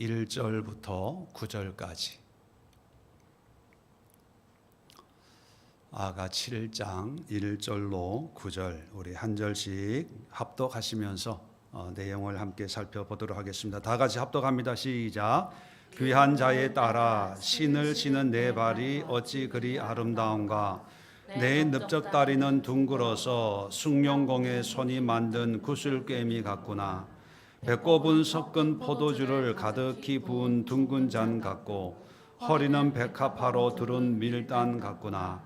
1절부터 9절까지, 아가 7장 1절로 9절 우리 한 절씩 합독하시면서 내용을 함께 살펴보도록 하겠습니다. 다 같이 합독합니다. 시작. 귀한 자에 따라 신을 신은 내 발이 어찌 그리 아름다운가. 내 넓적다리는 둥글어서 숭룡공의 손이 만든 구슬꿰미 같구나. 배꼽은 섞은 포도주를 가득히 부은 둥근 잔 같고 허리는 백합화로 두른 밀단 같구나.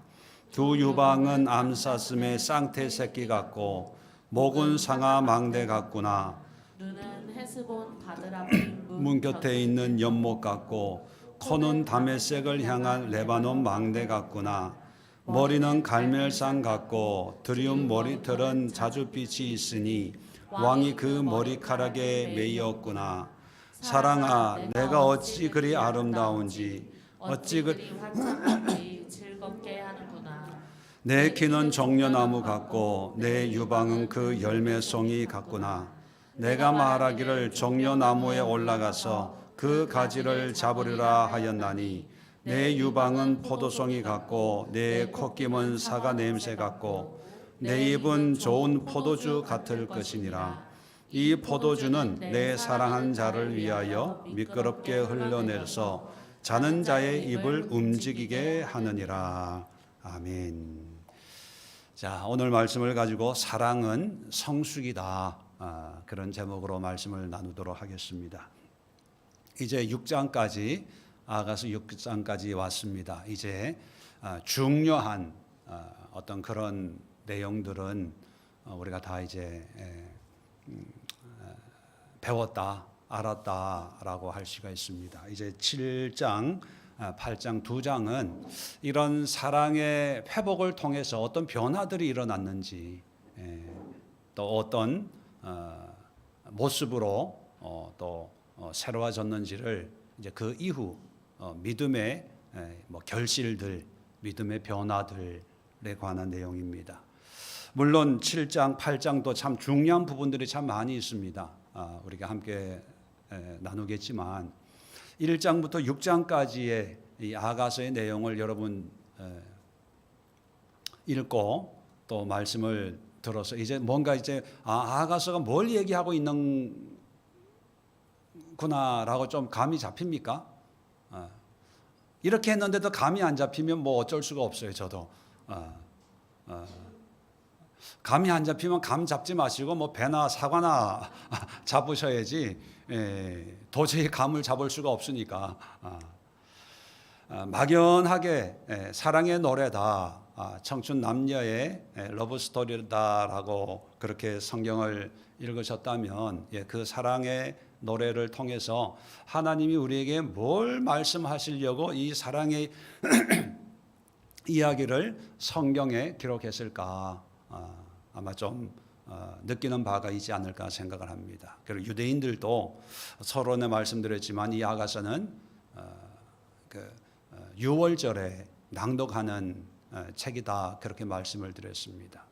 두 유방은 암사슴의 쌍태 새끼 같고 목은 상아 망대 같구나. 눈은 헤스본 바드라빔 문 곁에 있는 연못 같고 코는 다메섹을 향한 레바논 망대 같구나. 머리는 갈멜산 같고 드리움 머리털은 자줏빛이 있으니 왕이 그 머리카락에 매였구나. 사랑아, 내가 어찌 그리 아름다운지, 어찌 그리 환상한지 즐겁게 하는구나. 내 키는 종려나무 같고 내 유방은 그 열매송이 같구나. 내가 말하기를 종려나무에 올라가서 그 가지를 잡으리라 하였나니 내 유방은 포도송이 같고 내 콧김은 사과 냄새 같고 내 입은 좋은 포도주 같을 것이니라. 이 포도주는 내 사랑한 자를 위하여 미끄럽게 흘러내려서 자는 자의 입을 움직이게 하느니라. 아멘. 자, 오늘 말씀을 가지고 사랑은 성숙이다, 그런 제목으로 말씀을 나누도록 하겠습니다. 이제 6장까지, 아가서 6장까지 왔습니다. 이제 중요한 어떤 그런 내용들은 우리가 다 이제 배웠다, 알았다라고 할 수가 있습니다. 이제 7장, 8장 두 장은 이런 사랑의 회복을 통해서 어떤 변화들이 일어났는지, 또 어떤 모습으로 또 새로워졌는지를 이제 그 이후 믿음의 결실들, 믿음의 변화들에 관한 내용입니다. 물론 7장, 8장도 참 중요한 부분들이 참 많이 있습니다. 우리가 함께 나누겠지만 1장부터 6장까지의 이 아가서의 내용을 여러분 읽고 또 말씀을 들어서 이제 뭔가 이제 아가서가 뭘 얘기하고 있는구나라고 좀 감이 잡힙니까? 이렇게 했는데도 감이 안 잡히면 뭐 어쩔 수가 없어요. 저도 감이 안 잡히면 감 잡지 마시고 뭐 배나 사과나 잡으셔야지, 도저히 감을 잡을 수가 없으니까. 막연하게 사랑의 노래다, 청춘 남녀의 러브 스토리다라고 그렇게 성경을 읽으셨다면, 그 사랑의 노래를 통해서 하나님이 우리에게 뭘 말씀하시려고 이 사랑의 이야기를 성경에 기록했을까, 아마 좀 느끼는 바가 있지 않을까 생각을 합니다. 그리고 유대인들도 서론에 말씀드렸지만 이 아가서는 그 6월절에 낭독하는 책이다, 그렇게 말씀을 드렸습니다.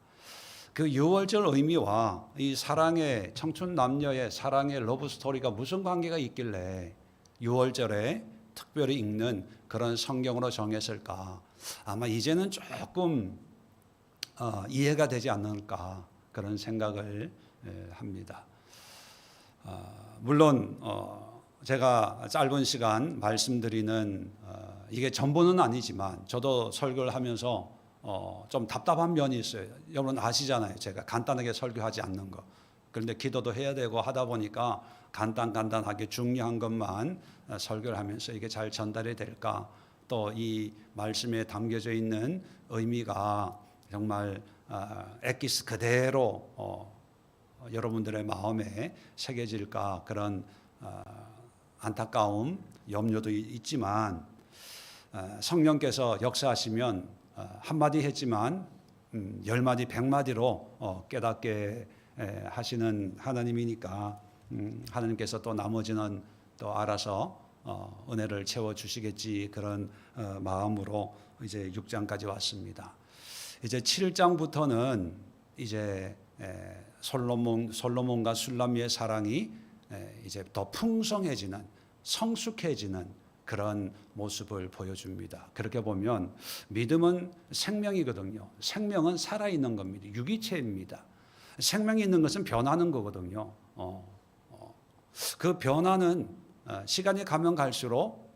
그 6월절 의미와 이 사랑의, 청춘 남녀의 사랑의 러브 스토리가 무슨 관계가 있길래 6월절에 특별히 읽는 그런 성경으로 정했을까? 아마 이제는 조금 이해가 되지 않을까, 그런 생각을 합니다. 물론 제가 짧은 시간 말씀드리는 이게 전부는 아니지만 저도 설교를 하면서 좀 답답한 면이 있어요. 여러분 아시잖아요. 제가 간단하게 설교하지 않는 거. 그런데 기도도 해야 되고 하다 보니까 간단하게 중요한 것만 설교를 하면서 이게 잘 전달이 될까? 또 이 말씀에 담겨져 있는 의미가 정말 엑기스 그대로 여러분들의 마음에 새겨질까, 그런 안타까움, 염려도 있지만 성령께서 역사하시면 한마디 했지만 10마디, 100마디로 깨닫게 하시는 하나님이니까 하나님께서 또 나머지는 또 알아서 은혜를 채워주시겠지, 그런 마음으로 이제 6장까지 왔습니다. 이제 7장부터는 이제 솔로몬과 술람미의 사랑이 이제 더 풍성해지는, 성숙해지는 그런 모습을 보여줍니다. 그렇게 보면 믿음은 생명이거든요. 생명은 살아있는 겁니다. 유기체입니다. 생명이 있는 것은 변하는 거거든요. 그 변화는 시간이 가면 갈수록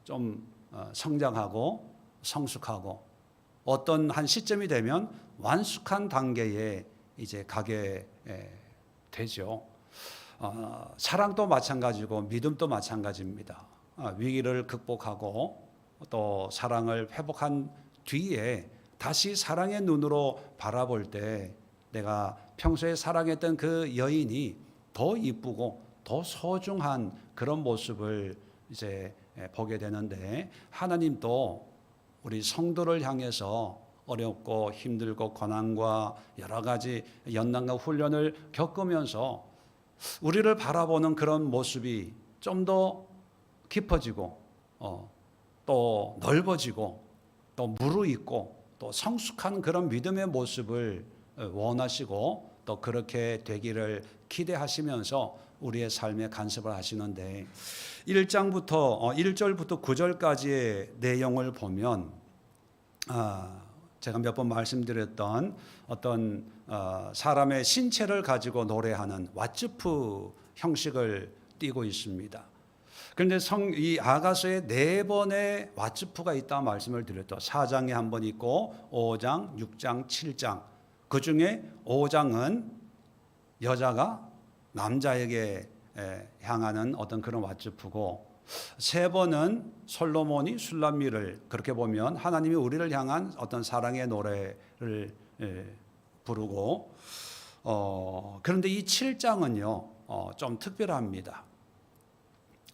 좀 성장하고 성숙하고 어떤 한 시점이 되면 완숙한 단계에 이제 가게 되죠. 사랑도 마찬가지고 믿음도 마찬가지입니다. 위기를 극복하고 또 사랑을 회복한 뒤에 다시 사랑의 눈으로 바라볼 때 내가 평소에 사랑했던 그 여인이 더 이쁘고 더 소중한 그런 모습을 이제 보게 되는데, 하나님도 우리 성도를 향해서 어렵고 힘들고 고난과 여러 가지 연단과 훈련을 겪으면서 우리를 바라보는 그런 모습이 좀 더 깊어지고 또 넓어지고 또 무르익고 또 성숙한 그런 믿음의 모습을 원하시고 또 그렇게 되기를 기대하시면서 우리의 삶에 간섭을 하시는데, 1절부터 9절까지의 내용을 보면 제가 몇 번 말씀드렸던 어떤 사람의 신체를 가지고 노래하는 왓츠프 형식을 띠고 있습니다. 그런데 이 아가서에 4번의 왓츠프가 있다는 말씀을 드렸죠. 4장에 한 번 있고 5장, 6장, 7장. 그 중에 5장은 여자가 남자에게 향하는 어떤 그런 왓츠프고, 3번은 솔로몬이 술람미를, 그렇게 보면 하나님이 우리를 향한 어떤 사랑의 노래를 부르고, 그런데 이 7장은요 좀 특별합니다.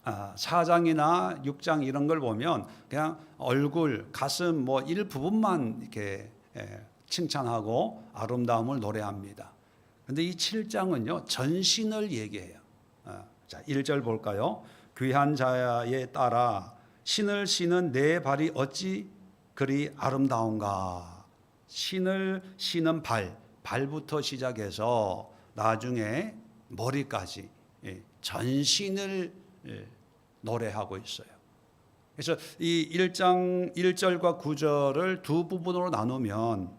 4장이나 6장 이런 걸 보면 그냥 얼굴, 가슴 뭐 일부분만 이렇게 칭찬하고 아름다움을 노래합니다. 그런데 이 7장은요 전신을 얘기해요. 자, 1절 볼까요? 귀한 자에 따라 신을 신은 내 발이 어찌 그리 아름다운가. 신을 신은 발부터 시작해서 나중에 머리까지 전신을 노래하고 있어요. 그래서 이 1장 1절과 9절을 두 부분으로 나누면,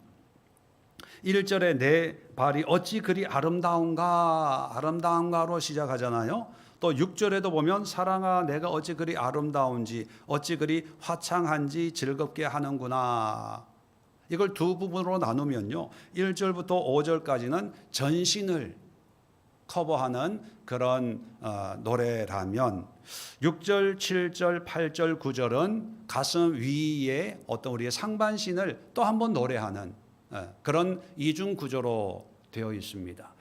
1절에 내 발이 어찌 그리 아름다운가로 시작하잖아요. 또 6절에도 보면 사랑아 내가 어찌 그리 아름다운지 어찌 그리 화창한지 즐겁게 하는구나. 이걸 두 부분으로 나누면요 1절부터 5절까지는 전신을 커버하는 그런 노래라면, 6절, 7절, 8절, 9절은 가슴 위에 어떤 우리의 상반신을 또 한 번 노래하는 그런 이중 구조로 되어 있습니다.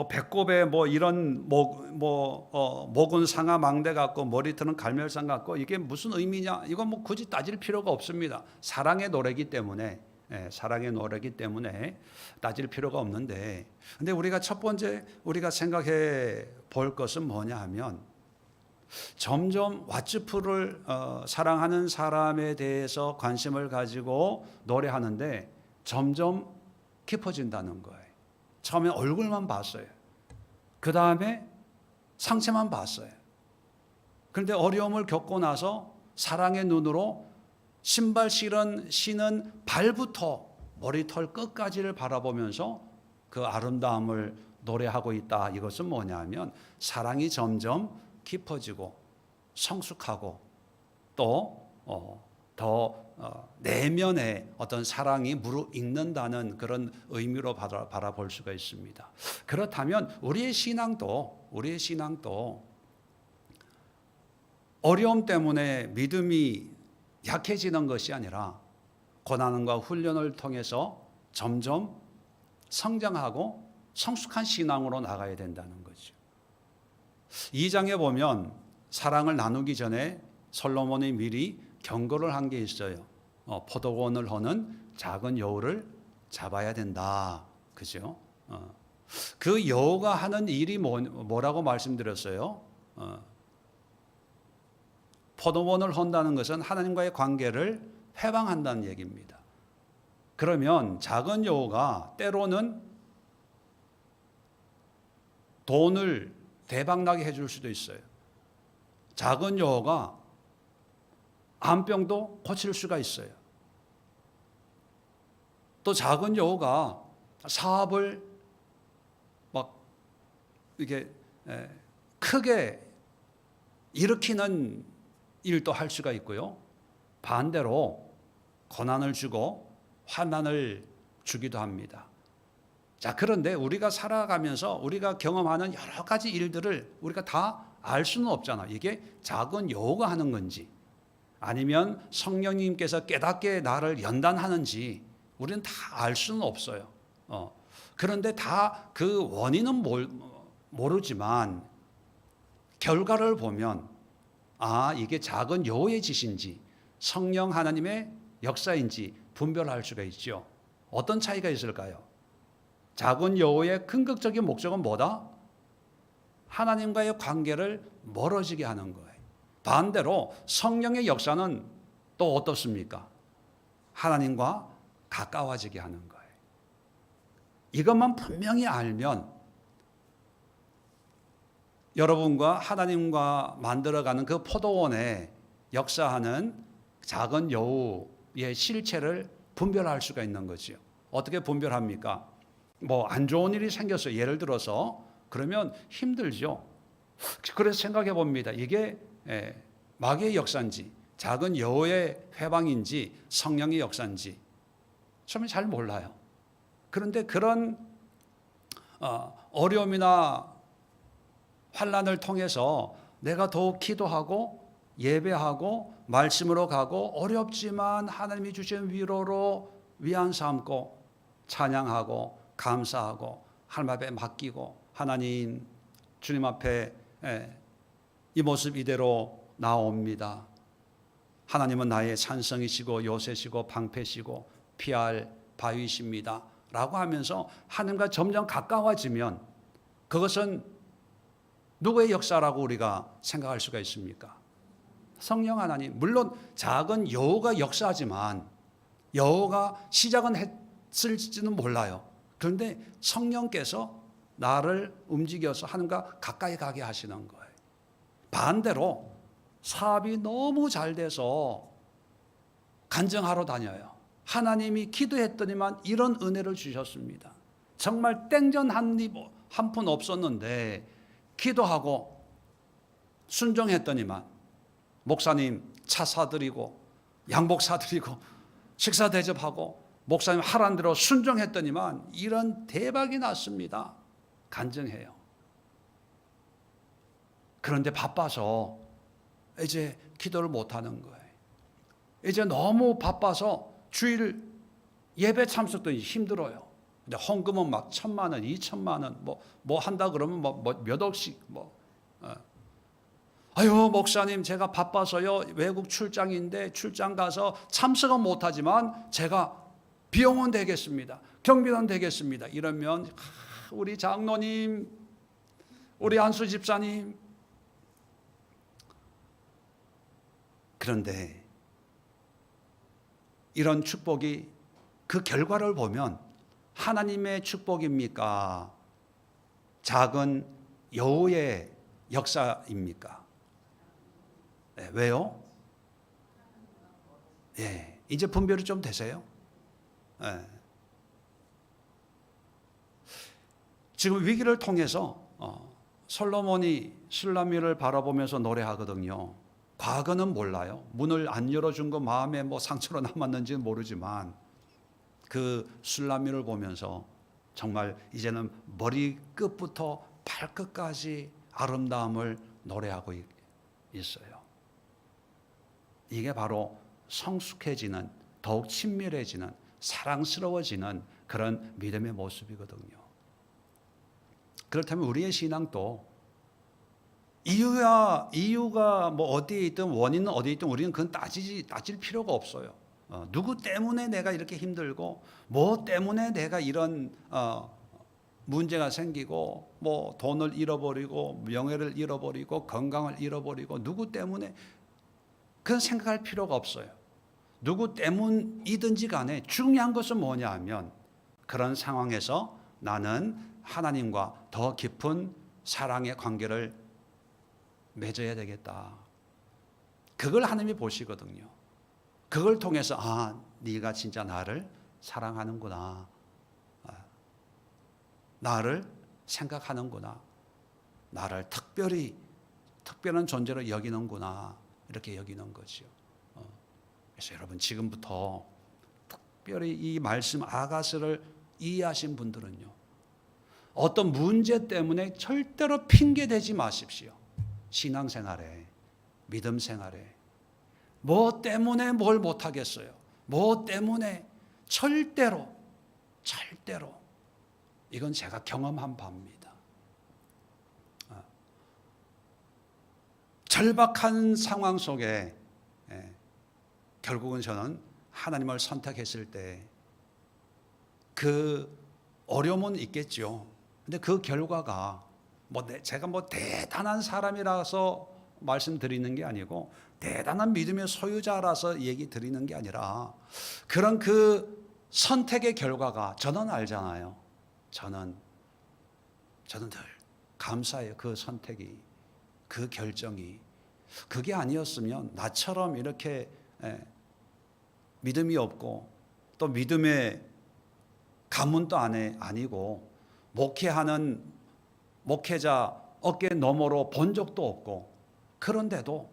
배꼽에 이런 목은 상아 망대 같고 머리털은 갈멜상 같고 이게 무슨 의미냐? 이건 굳이 따질 필요가 없습니다. 사랑의 노래기 때문에 따질 필요가 없는데, 근데 우리가 첫 번째 우리가 생각해 볼 것은 뭐냐 하면, 점점 왓츠프를 사랑하는 사람에 대해서 관심을 가지고 노래하는데 점점 깊어진다는 거예요. 처음에 얼굴만 봤어요. 그 다음에 상체만 봤어요. 그런데 어려움을 겪고 나서 사랑의 눈으로 신발 신은 발부터 머리털 끝까지를 바라보면서 그 아름다움을 노래하고 있다. 이것은 뭐냐면 사랑이 점점 깊어지고 성숙하고 또 더 내면의 어떤 사랑이 무르익는다는 그런 의미로 바라볼 수가 있습니다. 그렇다면 우리의 신앙도 어려움 때문에 믿음이 약해지는 것이 아니라 고난과 훈련을 통해서 점점 성장하고 성숙한 신앙으로 나가야 된다는 거죠. 2장에 보면 사랑을 나누기 전에 솔로몬이 미리 경고를 한 게 있어요. 포도원을 허는 작은 여우를 잡아야 된다. 그죠? 그 여우가 하는 일이 뭐라고 말씀드렸어요? 포도원을 헌다는 것은 하나님과의 관계를 회방한다는 얘기입니다. 그러면 작은 여우가 때로는 돈을 대박나게 해줄 수도 있어요. 작은 여호가 암병도 고칠 수가 있어요. 또 작은 여호가 사업을 막 이게 크게 일으키는 일도 할 수가 있고요. 반대로 고난을 주고 환난을 주기도 합니다. 자, 그런데 우리가 살아가면서 우리가 경험하는 여러 가지 일들을 우리가 다 알 수는 없잖아. 이게 작은 여호가 하는 건지 아니면 성령님께서 깨닫게 나를 연단하는지 우리는 다 알 수는 없어요. 그런데 다 그 원인은 모르지만 결과를 보면 이게 작은 여호의 짓인지 성령 하나님의 역사인지 분별할 수가 있죠. 어떤 차이가 있을까요? 작은 여호의 근극적인 목적은 뭐다? 하나님과의 관계를 멀어지게 하는 거예요. 반대로 성령의 역사는 또 어떻습니까? 하나님과 가까워지게 하는 거예요. 이것만 분명히 알면 여러분과 하나님과 만들어가는 그 포도원에 역사하는 작은 여호의 실체를 분별할 수가 있는 거죠. 어떻게 분별합니까? 뭐 안 좋은 일이 생겼어요. 예를 들어서 그러면 힘들죠. 그래서 생각해 봅니다. 이게 마귀의 역사인지 작은 여호의 회방인지 성령의 역사인지 처음에 잘 몰라요. 그런데 그런 어려움이나 환난을 통해서 내가 더욱 기도하고 예배하고 말씀으로 가고 어렵지만 하나님이 주신 위로로 위안 삼고 찬양하고 감사하고 하나님 앞에 맡기고 하나님 주님 앞에 이 모습 이대로 나옵니다. 하나님은 나의 산성이시고 요새시고 방패시고 피할 바위십니다 라고 하면서 하나님과 점점 가까워지면 그것은 누구의 역사라고 우리가 생각할 수가 있습니까? 성령 하나님. 물론 작은 여호가 역사하지만 여호가 시작은 했을지는 몰라요. 그런데 성령께서 나를 움직여서 하나님과 가까이 가게 하시는 거예요. 반대로 사업이 너무 잘 돼서 간증하러 다녀요. 하나님이 기도했더니만 이런 은혜를 주셨습니다. 정말 땡전 한 푼 없었는데 기도하고 순종했더니만 목사님 차 사드리고 양복 사드리고 식사 대접하고 목사님 하라는 대로 순종했더니만 이런 대박이 났습니다. 간증해요. 그런데 바빠서 이제 기도를 못하는 거예요. 이제 너무 바빠서 주일 예배 참석도 힘들어요. 근데 헌금은 막 1,000만 원, 2,000만 원, 뭐 한다 그러면 몇 억씩 아유 목사님 제가 바빠서요 외국 출장인데 출장 가서 참석은 못하지만 제가 비용은 되겠습니다. 경비는 되겠습니다. 이러면 우리 장로님, 우리 안수 집사님. 그런데 이런 축복이 그 결과를 보면 하나님의 축복입니까? 작은 여호의 역사입니까? 네, 왜요? 예, 이제 분별이 좀 되세요? 예. 지금 위기를 통해서 솔로몬이 술라미를 바라보면서 노래하거든요. 과거는 몰라요. 문을 안 열어준 거 마음에 상처로 남았는지는 모르지만 그 술라미를 보면서 정말 이제는 머리 끝부터 발끝까지 아름다움을 노래하고 있어요. 이게 바로 성숙해지는, 더욱 친밀해지는, 사랑스러워지는 그런 믿음의 모습이거든요. 그렇다면 우리의 신앙도 이유가 어디에 있든 원인은 어디에 있든 우리는 그건 따질 필요가 없어요. 누구 때문에 내가 이렇게 힘들고 뭐 때문에 내가 이런 문제가 생기고 돈을 잃어버리고 명예를 잃어버리고 건강을 잃어버리고 누구 때문에 그건 생각할 필요가 없어요. 누구 때문이든지 간에 중요한 것은 뭐냐 하면 그런 상황에서 나는 하나님과 더 깊은 사랑의 관계를 맺어야 되겠다. 그걸 하나님이 보시거든요. 그걸 통해서 네가 진짜 나를 사랑하는구나. 나를 생각하는구나. 나를 특별한 존재로 여기는구나. 이렇게 여기는 거죠. 그래서 여러분 지금부터 특별히 이 말씀 아가스를 이해하신 분들은요, 어떤 문제 때문에 절대로 핑계대지 마십시오. 신앙생활에, 믿음 생활에 뭐 때문에 뭘 못하겠어요, 뭐 때문에, 절대로 이건 제가 경험한 바입니다. 절박한 상황 속에 결국은 저는 하나님을 선택했을 때 그 어려움은 있겠죠. 근데 그 결과가 제가 대단한 사람이라서 말씀드리는 게 아니고, 대단한 믿음의 소유자라서 얘기 드리는 게 아니라, 그런 그 선택의 결과가 저는 알잖아요. 저는 늘 감사해요. 그 선택이, 그 결정이. 그게 아니었으면 나처럼 이렇게 믿음이 없고, 또 믿음의 가문도 아니고, 목회하는 목회자 어깨 너머로 본 적도 없고, 그런데도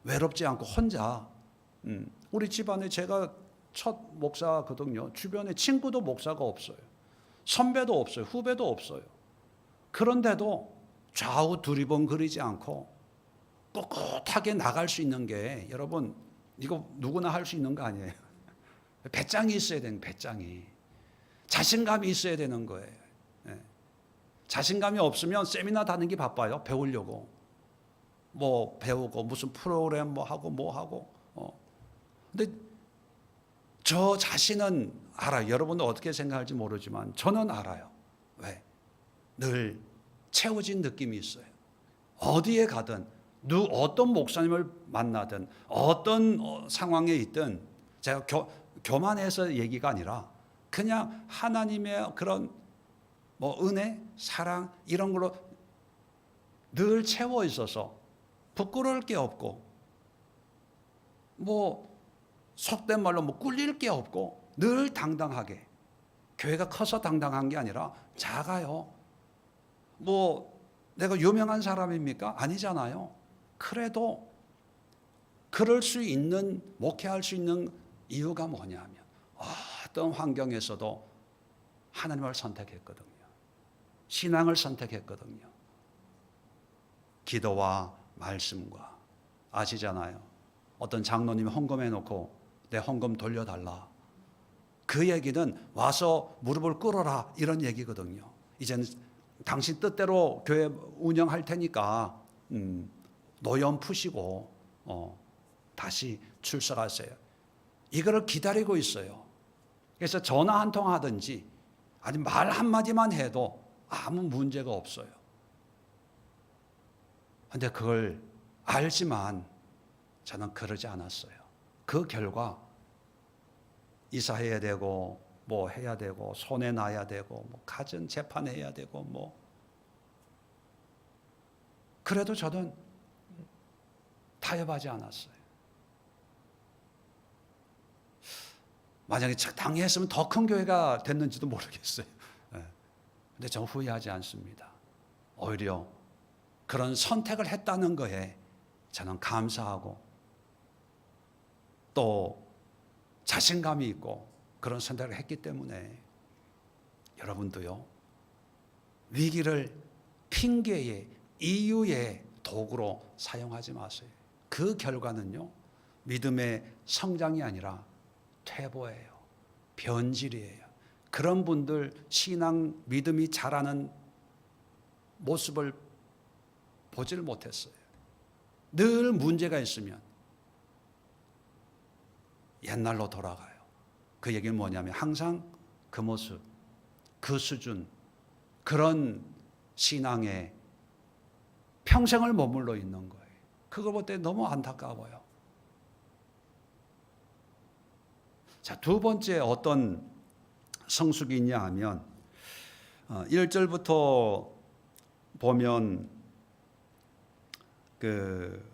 외롭지 않고 혼자, 우리 집안에 제가 첫 목사거든요. 주변에 친구도 목사가 없어요. 선배도 없어요. 후배도 없어요. 그런데도 좌우 두리번거리지 않고 꿋꿋하게 나갈 수 있는 게, 여러분 이거 누구나 할 수 있는 거 아니에요. 배짱이 있어야 되는, 배짱이, 자신감이 있어야 되는 거예요. 자신감이 없으면 세미나 다니기 바빠요. 배우려고, 배우고 무슨 프로그램 하고. 근데 저 자신은 알아요. 여러분은 어떻게 생각할지 모르지만 저는 알아요. 왜? 늘 채워진 느낌이 있어요. 어디에 가든, 어떤 목사님을 만나든, 어떤 상황에 있든, 제가 교만해서 얘기가 아니라 그냥 하나님의 그런 은혜, 사랑, 이런 걸로 늘 채워 있어서 부끄러울 게 없고, 속된 말로 꿀릴 게 없고, 늘 당당하게. 교회가 커서 당당한 게 아니라 작아요. 내가 유명한 사람입니까? 아니잖아요. 그래도 그럴 수 있는, 목회할 수 있는 이유가 뭐냐면, 어떤 환경에서도 하나님을 선택했거든요. 신앙을 선택했거든요. 기도와 말씀과. 아시잖아요. 어떤 장로님이 헌금해 놓고 내 헌금 돌려달라. 그 얘기는 와서 무릎을 꿇어라, 이런 얘기거든요. 이제는 당신 뜻대로 교회 운영할 테니까 노염 푸시고 다시 출석하세요. 이거를 기다리고 있어요. 그래서 전화 한 통 하든지 아니면 말 한마디만 해도 아무 문제가 없어요. 그런데 그걸 알지만 저는 그러지 않았어요. 그 결과 이사해야 되고, 해야 되고, 손해 놔야 되고, 가전 재판해야 되고, 그래도 저는 타협하지 않았어요. 만약에 적당히 했으면 더 큰 교회가 됐는지도 모르겠어요. 근데 저는 후회하지 않습니다. 오히려 그런 선택을 했다는 거에 저는 감사하고, 또 자신감이 있고, 그런 선택을 했기 때문에 여러분도요, 위기를 핑계의, 이유의 도구로 사용하지 마세요. 그 결과는요, 믿음의 성장이 아니라 퇴보예요. 변질이에요. 그런 분들 신앙, 믿음이 자라는 모습을 보질 못했어요. 늘 문제가 있으면 옛날로 돌아가요. 그 얘기는 뭐냐면 항상 그 모습, 그 수준, 그런 신앙에 평생을 머물러 있는 거예요. 그거 볼 때 너무 안타까워요. 자, 두 번째 어떤 성숙이 있냐 하면 1절부터 보면 그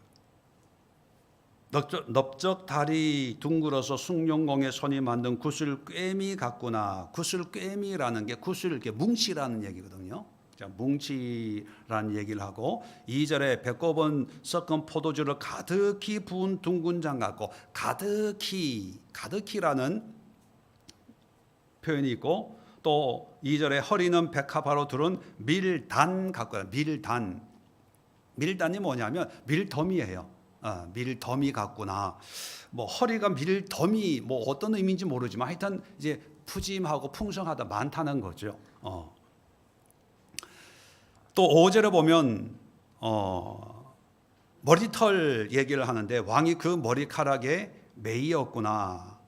넓적 다리 둥글어서 숭룡공에 손이 만든 구슬꿰미 같구나. 구슬꿰미라는 게 구슬 이렇게 뭉치라는 얘기거든요. 자, 뭉치라는 얘기를 하고 2절에 배꼽은 섞은 포도주를 가득히 부은 둥근 장 같고 가득히라는 표현이 있고 또 2절에 허리는 백합화로 두른 밀단 같구나. 밀단이 뭐냐면 밀더미예요. 밀더미 같구나. 뭐 허리가 밀더미 뭐 어떤 의미인지 모르지만 하여튼 이제 푸짐하고 풍성하다 많다는 거죠. 또 5절에 보면 머리털 얘기를 하는데 왕이 그 머리카락에 매이었구나.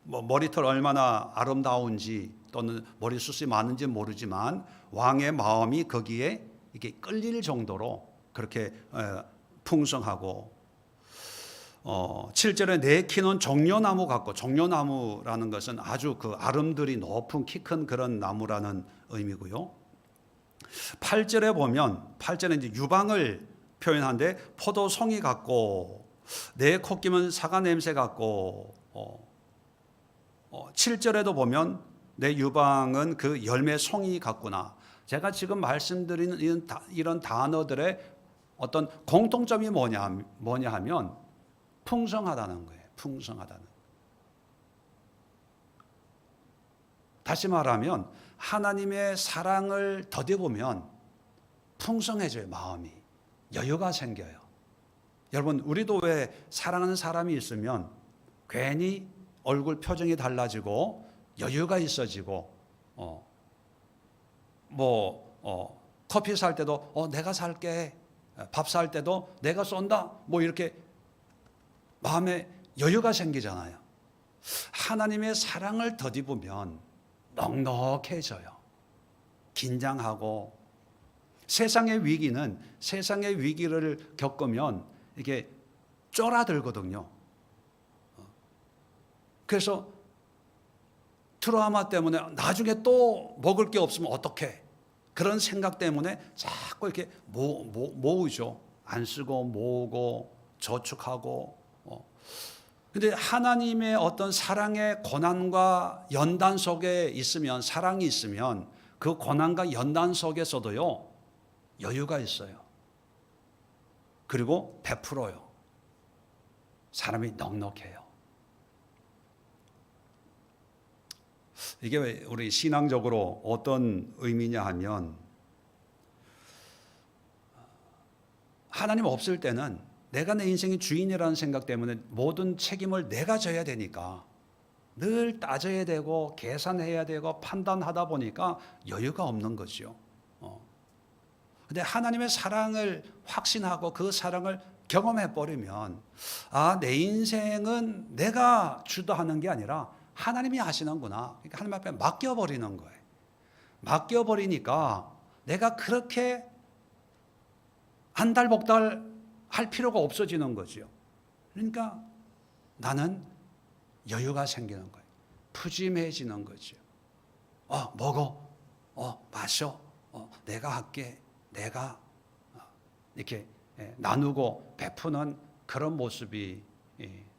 뭐 머리털 얼마나 아름다운지 또는 머리숱이 많은지 모르지만 왕의 마음이 거기에 이렇게 끌릴 정도로 그렇게 풍성하고 7절에 내 키는 종려나무 같고 종려나무라는 것은 아주 그 아름드리 높은 키 큰 그런 나무라는 의미고요. 8절에 보면 8절에 이제 유방을 표현하는데 포도송이 같고 내 콧김은 사과 냄새 같고 7절에도 보면 내 유방은 그 열매 송이 같구나. 제가 지금 말씀드리는 이런 단어들의 어떤 공통점이 뭐냐 하면 풍성하다는 거예요. 풍성하다는. 다시 말하면 하나님의 사랑을 더뎌보면 풍성해져요. 마음이. 여유가 생겨요. 여러분 우리도 왜 사랑하는 사람이 있으면 괜히 얼굴 표정이 달라지고 여유가 있어지고 커피 살 때도 내가 살게, 밥 살 때도 내가 쏜다, 뭐 이렇게 마음에 여유가 생기잖아요. 하나님의 사랑을 더디보면 넉넉해져요. 긴장하고 세상의 위기를 겪으면 이게 쫄아들거든요. 그래서 트라우마 때문에 나중에 또 먹을 게 없으면 어떡해? 그런 생각 때문에 자꾸 이렇게 모으죠. 안 쓰고 모으고 저축하고. 근데 하나님의 어떤 사랑의 고난과 연단 속에 있으면, 사랑이 있으면 그 고난과 연단 속에서도요 여유가 있어요. 그리고 베풀어요. 사람이 넉넉해요. 이게 우리 신앙적으로 어떤 의미냐 하면 하나님 없을 때는 내가 내 인생의 주인이라는 생각 때문에 모든 책임을 내가 져야 되니까 늘 따져야 되고 계산해야 되고 판단하다 보니까 여유가 없는 거죠. 근데 하나님의 사랑을 확신하고 그 사랑을 경험해 버리면 내 인생은 내가 주도하는 게 아니라 하나님이 하시는구나. 그러니까 하나님 앞에 맡겨버리는 거예요. 맡겨버리니까 내가 그렇게 안달복달 할 필요가 없어지는 거죠. 그러니까 나는 여유가 생기는 거예요. 푸짐해지는 거죠. 먹어. 마셔. 내가 할게. 내가 이렇게 나누고 베푸는 그런 모습이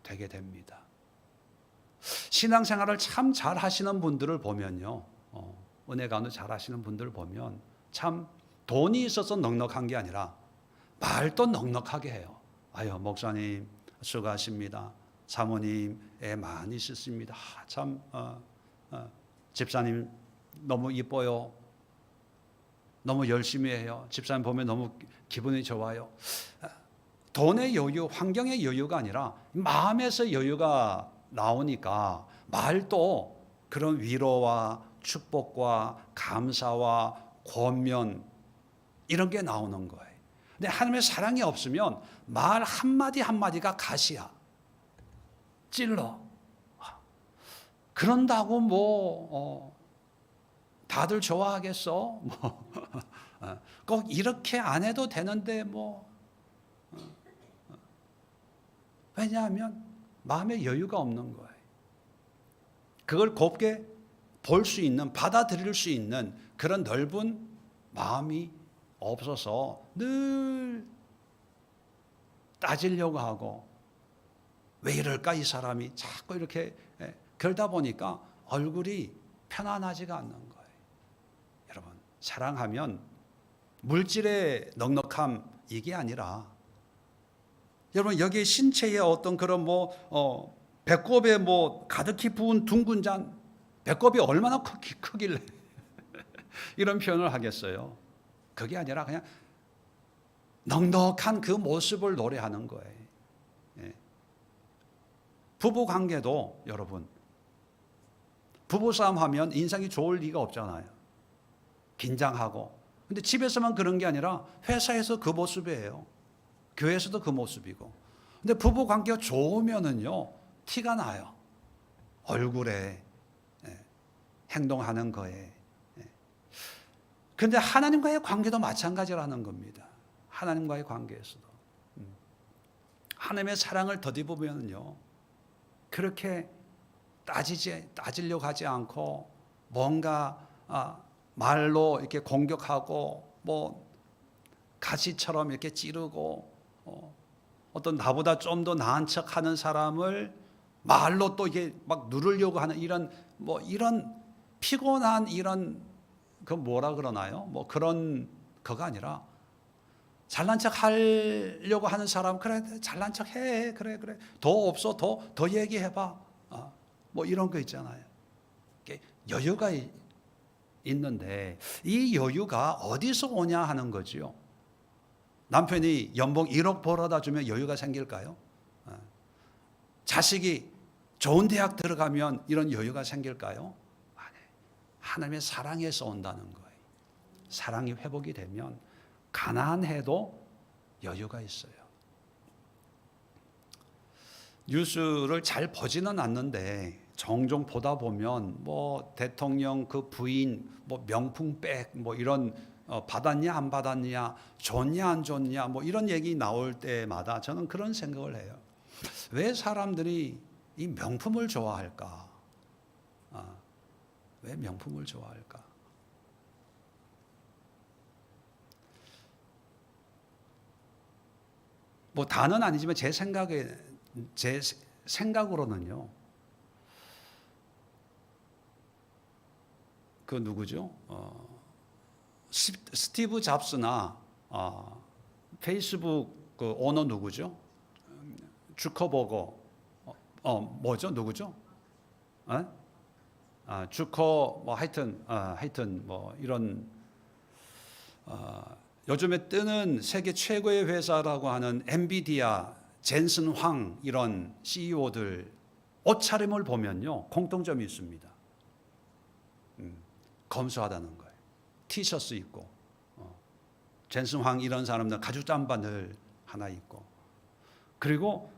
되게 됩니다. 신앙생활을 참 잘 하시는 분들을 보면요. 은혜 가운데 잘 하시는 분들을 보면 참 돈이 있어서 넉넉한 게 아니라 말도 넉넉하게 해요. 목사님 수고하십니다. 사모님 애 많이 씻습니다. 참 집사님 너무 이뻐요. 너무 열심히 해요. 집사님 보면 너무 기분이 좋아요. 돈의 여유, 환경의 여유가 아니라 마음에서 여유가 나오니까 말도 그런 위로와 축복과 감사와 권면 이런 게 나오는 거예요. 근데 하나님의 사랑이 없으면 말 한마디 한마디가 가시야. 찔러. 그런다고 다들 좋아하겠어? 꼭 이렇게 안 해도 되는데 왜냐하면 마음에 여유가 없는 거예요. 그걸 곱게 볼 수 있는, 받아들일 수 있는 그런 넓은 마음이 없어서 늘 따지려고 하고 왜 이럴까 이 사람이 자꾸 이렇게 그러다 보니까 얼굴이 편안하지가 않는 거예요. 여러분 사랑하면 물질의 넉넉함 이게 아니라 여러분 여기 신체의 어떤 그런 배꼽에 가득히 부은 둥근 잔 배꼽이 얼마나 크길래 이런 표현을 하겠어요. 그게 아니라 그냥 넉넉한 그 모습을 노래하는 거예요. 부부 관계도 여러분 부부싸움 하면 인상이 좋을 리가 없잖아요. 긴장하고. 근데 집에서만 그런 게 아니라 회사에서 그 모습이에요. 교회에서도 그 모습이고. 근데 부부 관계가 좋으면은요 티가 나요. 얼굴에, 행동하는 거에. 근데 하나님과의 관계도 마찬가지라는 겁니다. 하나님과의 관계에서도. 하나님의 사랑을 덧입으면요 그렇게 따지려고 하지 않고 뭔가 말로 이렇게 공격하고 가시처럼 이렇게 찌르고 어떤 나보다 좀 더 나은 척하는 사람을 말로 또 이게 막 누르려고 하는 이런 피곤한 이런 그 뭐라 그러나요? 그런 거가 아니라 잘난 척 하려고 하는 사람 그래 잘난 척 해 그래 더 없어 더 얘기해 봐 이런 거 있잖아요. 여유가 있는데 이 여유가 어디서 오냐 하는 거지요. 남편이 연봉 1억 벌어다 주면 여유가 생길까요? 자식이 좋은 대학 들어가면 이런 여유가 생길까요? 아니에요. 하나님의 사랑에서 온다는 거예요. 사랑이 회복이 되면 가난해도 여유가 있어요. 뉴스를 잘 보지는 않는데 종종 보다 보면 대통령 그 부인 명품백 이런 받았냐 안 받았냐 좋냐 안 좋냐 이런 얘기 나올 때마다 저는 그런 생각을 해요. 왜 사람들이 이 명품을 좋아할까? 왜 명품을 좋아할까? 다는 아니지만 제 생각으로는요. 그 누구죠? 스티브 잡스나 페이스북 그 오너 누구죠? 주커버거 뭐죠? 누구죠? 주커 하여튼 이런 요즘에 뜨는 세계 최고의 회사라고 하는 엔비디아, 젠슨 황 이런 CEO들 옷차림을 보면요 공통점이 있습니다. 검소하다는 거예요. 티셔츠 입고 젠슨 황 이런 사람들 가죽 잠바 늘 하나 입고 그리고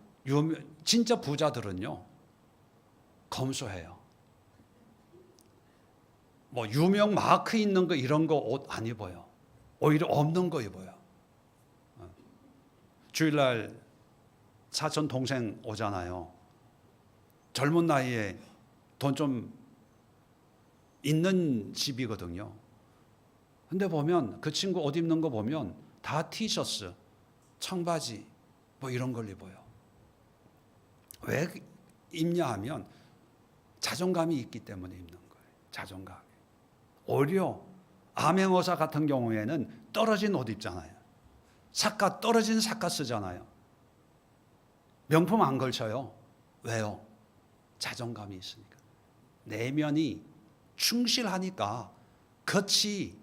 진짜 부자들은요 검소해요. 유명 마크 있는 거 이런 거 옷 안 입어요. 오히려 없는 거 입어요. 주일날 사촌 동생 오잖아요. 젊은 나이에 돈 좀 있는 집이거든요. 근데 보면 그 친구 옷 입는 거 보면 다 티셔츠, 청바지 이런 걸 입어요. 왜 입냐 하면 자존감이 있기 때문에 입는 거예요. 자존감이. 오히려 암행어사 같은 경우에는 떨어진 옷 입잖아요. 떨어진 삭가 쓰잖아요. 명품 안 걸쳐요. 왜요? 자존감이 있으니까. 내면이 충실하니까 겉이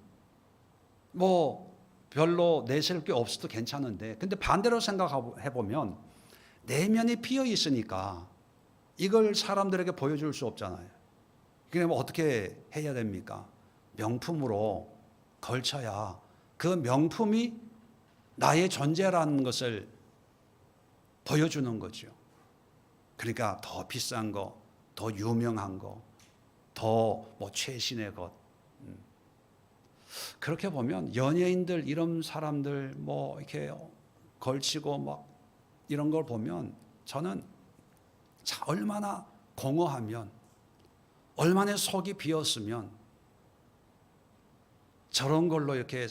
별로 내세울 게 없어도 괜찮은데 근데 반대로 생각해 보면 내면이 비어 있으니까 이걸 사람들에게 보여줄 수 없잖아요. 그러면 어떻게 해야 됩니까? 명품으로 걸쳐야 그 명품이 나의 존재라는 것을 보여주는 거죠. 그러니까 더 비싼 거, 더 유명한 거, 더 최신의 것. 그렇게 보면 연예인들 이런 사람들 이렇게 걸치고 이런 걸 보면 저는 얼마나 공허하면 얼마나 속이 비었으면 저런 걸로 이렇게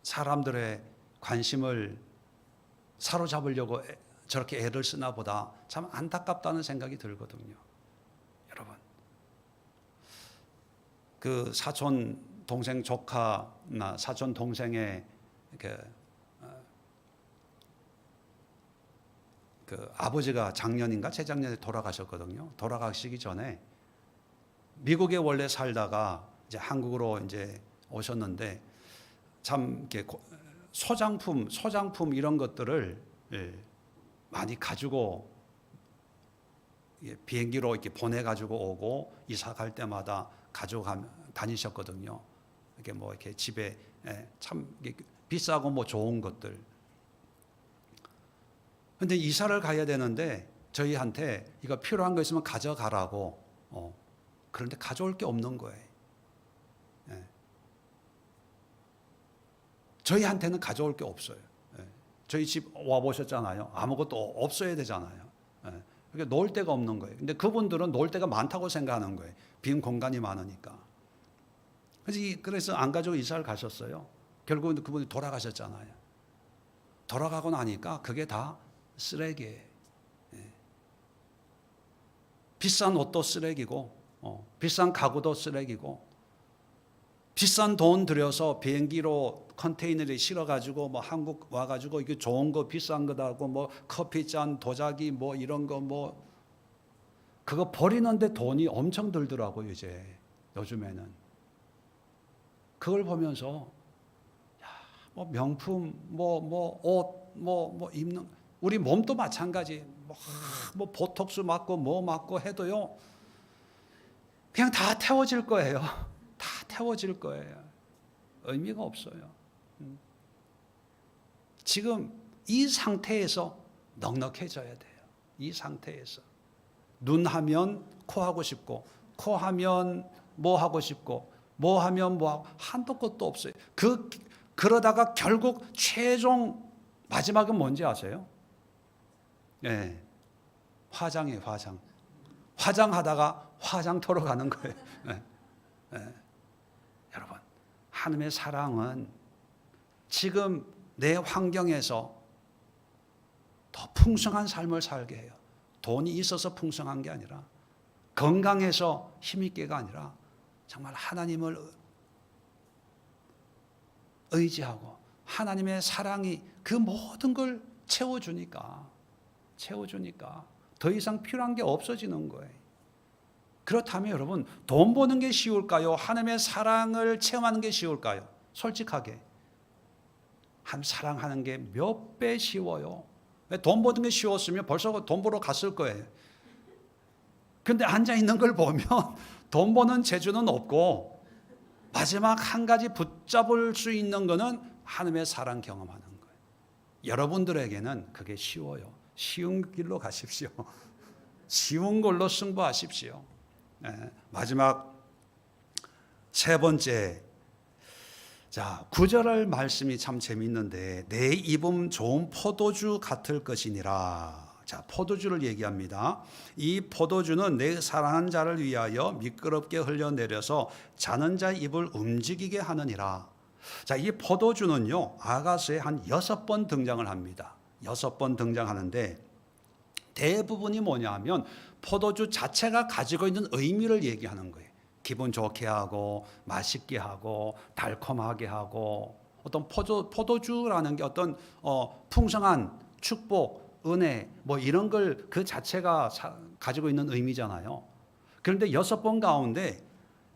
사람들의 관심을 사로잡으려고 저렇게 애를 쓰나 보다 참 안타깝다는 생각이 들거든요. 여러분, 그 사촌 동생 조카나 사촌 동생의 그 아버지가 작년인가 재작년에 돌아가셨거든요. 돌아가시기 전에 미국에 원래 살다가 이제 한국으로 이제 오셨는데 참 이렇게 소장품 이런 것들을 많이 가지고 비행기로 이렇게 보내 가지고 오고 이사 갈 때마다 가지고 다니셨거든요. 이렇게 뭐 이렇게 집에 참 비싸고 뭐 좋은 것들. 근데 이사를 가야 되는데 저희한테 이거 필요한 거 있으면 가져가라고. 그런데 가져올 게 없는 거예요. 저희한테는 가져올 게 없어요. 저희 집 와보셨잖아요. 아무것도 없어야 되잖아요. 그러니까 놓을 데가 없는 거예요. 근데 그분들은 놓을 데가 많다고 생각하는 거예요. 빈 공간이 많으니까. 그래서 안 가지고 이사를 가셨어요. 결국은 그분이 돌아가셨잖아요. 돌아가고 나니까 그게 다 쓰레기예요. 비싼 옷도 쓰레기고, 비싼 가구도 쓰레기고, 비싼 돈 들여서 비행기로 컨테이너를 실어가지고 뭐 한국 와가지고 이게 좋은 거 비싼 거다 하고 뭐 커피잔 도자기 뭐 이런 거 뭐 그거 버리는데 돈이 엄청 들더라고요. 이제 요즘에는 그걸 보면서 야, 뭐 명품 뭐 옷 뭐 입는 우리 몸도 마찬가지 뭐 보톡스 맞고 뭐 맞고 해도요 그냥 다 태워질 거예요. 다 태워질 거예요. 의미가 없어요. 지금 이 상태에서 넉넉해져야 돼요. 이 상태에서 눈 하면 코 하고 싶고 코 하면 뭐 하고 싶고 뭐 하면 뭐 하고 한도 끝도 없어요. 그러다가 결국 최종 마지막은 뭔지 아세요? 네, 화장이에요. 화장. 화장하다가 화장터로 가는 거예요. 네. 네. 여러분, 하나님의 사랑은 지금 내 환경에서 더 풍성한 삶을 살게 해요. 돈이 있어서 풍성한 게 아니라 건강해서 힘있게가 아니라 정말 하나님을 의지하고 하나님의 사랑이 그 모든 걸 채워주니까 더 이상 필요한 게 없어지는 거예요. 그렇다면 여러분 돈 버는 게 쉬울까요? 하나님의 사랑을 체험하는 게 쉬울까요? 솔직하게 하나님 사랑하는 게 몇 배 쉬워요. 돈 버는 게 쉬웠으면 벌써 돈 벌어 갔을 거예요. 그런데 앉아있는 걸 보면 돈 버는 재주는 없고 마지막 한 가지 붙잡을 수 있는 거는 하나님의 사랑 경험하는 거예요. 여러분들에게는 그게 쉬워요. 쉬운 길로 가십시오. 쉬운 걸로 승부하십시오. 마지막 세 번째, 자 9절 말씀이 참 재미있는데 내 입은 좋은 포도주 같을 것이니라. 자 포도주를 얘기합니다. 이 포도주는 내 사랑하는 자를 위하여 미끄럽게 흘려내려서 자는 자의 입을 움직이게 하느니라. 자 이 포도주는요 아가서에 한 6번 등장을 합니다. 6번 등장하는데 대부분이 뭐냐 하면 포도주 자체가 가지고 있는 의미를 얘기하는 거예요. 기분 좋게 하고 맛있게 하고 달콤하게 하고 어떤 포도주라는 게 어떤 풍성한 축복, 은혜 뭐 이런 걸 그 자체가 가지고 있는 의미잖아요. 그런데 6번 가운데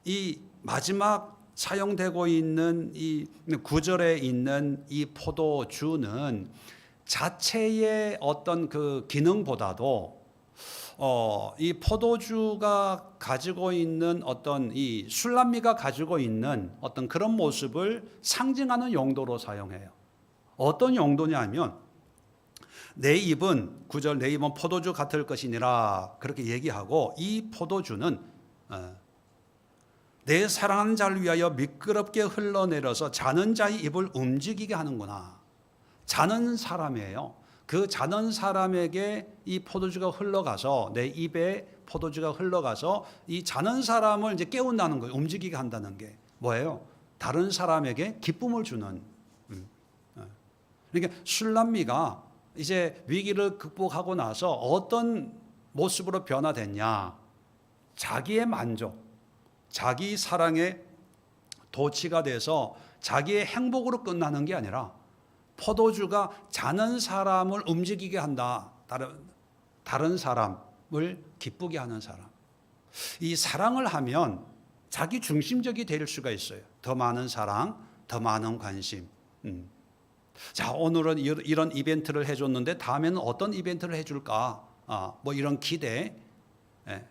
이 마지막 사용되고 있는 이 9절에 있는 이 포도주는 자체의 어떤 그 기능보다도 이 포도주가 가지고 있는 어떤 이 술람미가 가지고 있는 어떤 그런 모습을 상징하는 용도로 사용해요. 어떤 용도냐면 내 입은 9절 내 입은 포도주 같을 것이니라 그렇게 얘기하고 이 포도주는 내 사랑하는 자를 위하여 미끄럽게 흘러내려서 자는 자의 입을 움직이게 하는구나. 자는 사람이에요. 그 자는 사람에게 이 포도주가 흘러가서 내 입에 포도주가 흘러가서 이 자는 사람을 이제 깨운다는 거예요. 움직이게 한다는 게 뭐예요? 다른 사람에게 기쁨을 주는 그러니까 술람미가 이제 위기를 극복하고 나서 어떤 모습으로 변화됐냐? 자기의 만족, 자기 사랑에 도취가 돼서 자기의 행복으로 끝나는 게 아니라 포도주가 자는 사람을 움직이게 한다. 다른 사람을 기쁘게 하는 사람. 이 사랑을 하면 자기 중심적이 될 수가 있어요. 더 많은 사랑, 더 많은 관심. 자, 오늘은 이런 이벤트를 해줬는데 다음에는 어떤 이벤트를 해줄까? 뭐 이런 기대. 예.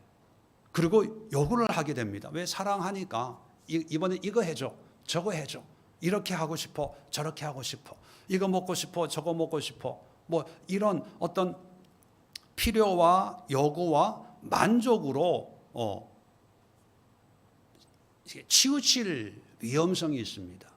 그리고 요구를 하게 됩니다. 왜? 사랑하니까 이번에 이거 해줘, 저거 해줘. 이렇게 하고 싶어, 저렇게 하고 싶어. 이거 먹고 싶어, 저거 먹고 싶어. 뭐 이런 어떤 필요와 요구와 만족으로 치우칠 위험성이 있습니다.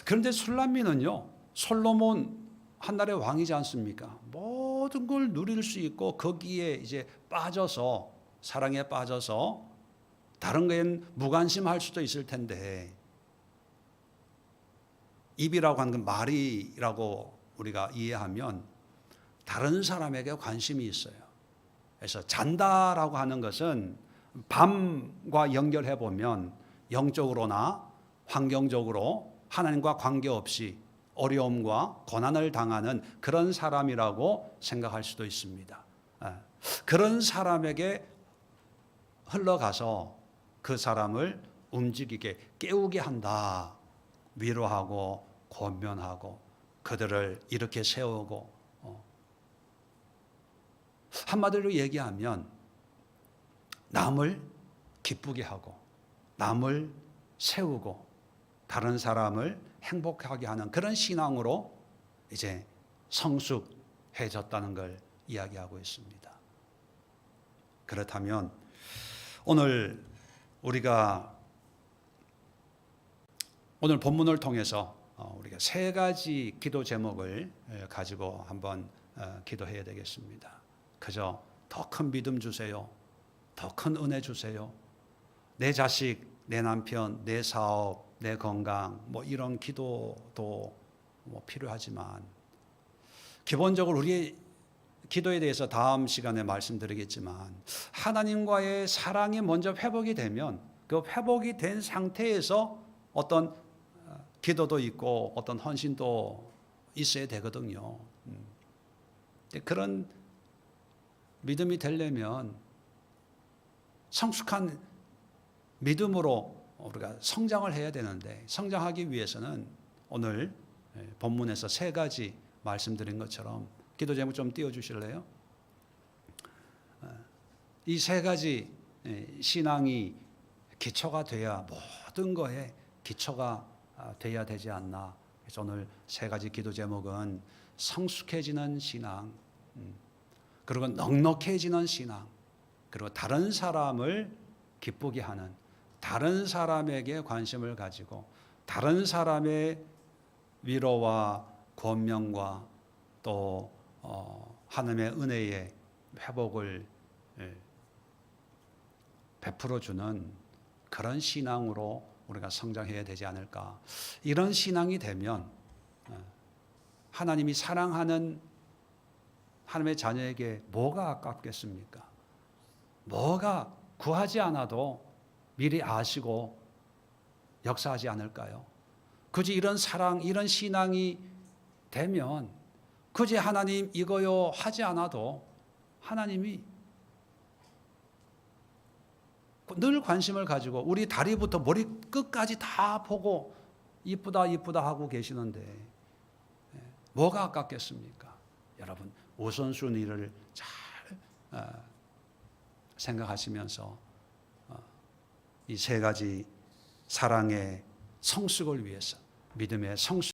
그런데 술람미는요, 솔로몬 한나라의 왕이지 않습니까? 모든 걸 누릴 수 있고 거기에 이제 빠져서 사랑에 빠져서 다른 거엔 무관심할 수도 있을 텐데 입이라고 하는 건 말이라고 우리가 이해하면 다른 사람에게 관심이 있어요. 그래서 잔다라고 하는 것은 밤과 연결해 보면 영적으로나 환경적으로 하나님과 관계없이 어려움과 고난을 당하는 그런 사람이라고 생각할 수도 있습니다. 그런 사람에게 흘러가서 그 사람을 움직이게 깨우게 한다. 위로하고 권면하고 그들을 이렇게 세우고 한마디로 얘기하면 남을 기쁘게 하고 남을 세우고 다른 사람을 행복하게 하는 그런 신앙으로 이제 성숙해졌다는 걸 이야기하고 있습니다. 그렇다면 오늘 우리가 오늘 본문을 통해서 우리가 세 가지 기도 제목을 가지고 한번 기도해야 되겠습니다. 그저 더 큰 믿음 주세요. 더 큰 은혜 주세요. 내 자식, 내 남편, 내 사업, 내 건강 뭐 이런 기도도 뭐 필요하지만 기본적으로 우리의 기도에 대해서 다음 시간에 말씀드리겠지만 하나님과의 사랑이 먼저 회복이 되면 그 회복이 된 상태에서 어떤 기도도 있고 어떤 헌신도 있어야 되거든요. 그런 믿음이 되려면 성숙한 믿음으로 우리가 성장을 해야 되는데 성장하기 위해서는 오늘 본문에서 세 가지 말씀드린 것처럼 기도 제목 좀 띄워주실래요? 이 세 가지 신앙이 기초가 돼야 모든 거에 기초가 돼야 되지 않나. 그래서 오늘 세 가지 기도 제목은 성숙해지는 신앙, 그리고 넉넉해지는 신앙, 그리고 다른 사람을 기쁘게 하는, 다른 사람에게 관심을 가지고 다른 사람의 위로와 권면과 또 하나님의 은혜의 회복을 베풀어 주는 그런 신앙으로 우리가 성장해야 되지 않을까. 이런 신앙이 되면 하나님이 사랑하는 하나님의 자녀에게 뭐가 아깝겠습니까? 뭐가 구하지 않아도 미리 아시고 역사하지 않을까요? 굳이 이런 사랑, 이런 신앙이 되면 굳이 하나님 이거요 하지 않아도 하나님이 늘 관심을 가지고 우리 다리부터 머리 끝까지 다 보고 이쁘다 이쁘다 하고 계시는데 뭐가 아깝겠습니까? 여러분 우선순위를 잘 생각하시면서 이 세 가지 사랑의 성숙을 위해서 믿음의 성숙